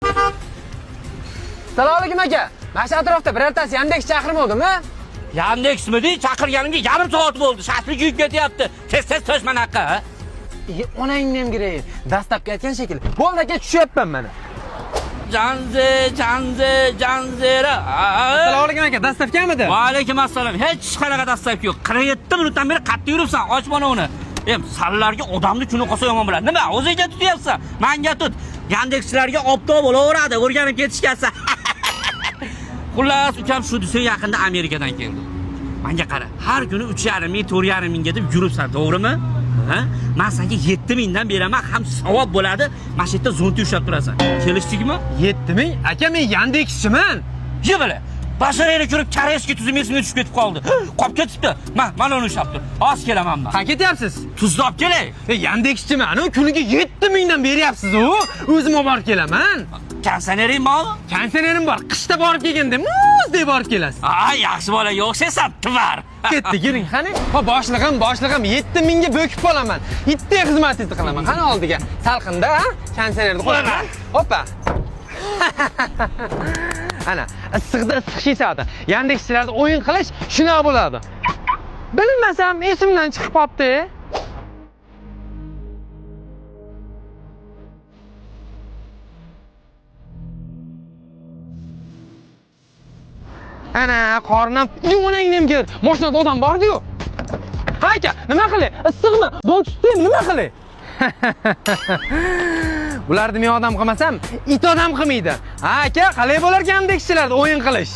Assalomu alaykum aka. Mana shu atrofda birortasi Yandex chaqirmovdimi? Yandexmidi? Chaqirganimga yarim soat bo'ldi. Shashlik yuyib ketyapti. Tez to'shman aka. Onangni ham kerak. Dastlabki aytgan shekilli. Bo'ldi aka, tushyapman mana. Janzera. Assalomu alaykum aka, dastavkamidi? Va alaykum assalom. Hech qanaqa dastavka yo'q. 47 minutdan beri qattiq yuribsan. Och mana uni. Sallarga odamni kuni qolsa yomon bo'ladi. Nima? O'zingga tutyapsan. Menga tut. Yandexchilarga optob bo'laveradi. O'rganib ketishgansan. Xullas, ukam shu desa yaqinda Amerikadan keldi. Menga qara. Har kuni 3,5 ming, 4,5 mingga deb yuribsan, to'g'rimi? Ha? Men senga 7 mingdan beraman, ham savob bo'ladi. Mana shu yerda zonti ushlab turasan. Kelishdikmi? 7 ming? Aka, men Yandexchiman. Yebala. Basharayni ko'rib Koreyaga tuzim esimga tushib ketib qoldi. Qolib ketibdi. Mana uni ushlab tur. Hozir kelaman men. Qayerga ketyapsiz? Tuzni olib kelay. Yandexchiman, kuniga 7 mingdan beryapsiz-ku. O'zim olib borib kelaman. Kondisionerim bormi? Kondisionerim bor. Qishda borib kelganda muzdek borib kelasiz. Yaxshi bolaga o'xshaysan, tvar. Ketdi, giring, qani? Boshlig'im, 7 mingga bo'kib qolaman. Itdek xizmatingizni qilaman. Qani oldiga? Salqinda, kondisionerni qo'yaman. Hoppa. Ana, issiqda issiq shishadi. Yandexchilarda o'yin qilish shunaqa bo'ladi. Bilmasam, esimdan chiqib qopti. Ana, qornam, onangni ham kel. Mashinada odam bor-ku. Ha aka, nima qilay? Issiqmi? Don tutdim, nima qilay? Bularni men odam qilmasam, it odam qilmaydi. Ha aka, qalay bo'lar ekan Yandexchilarda o'yin qilish?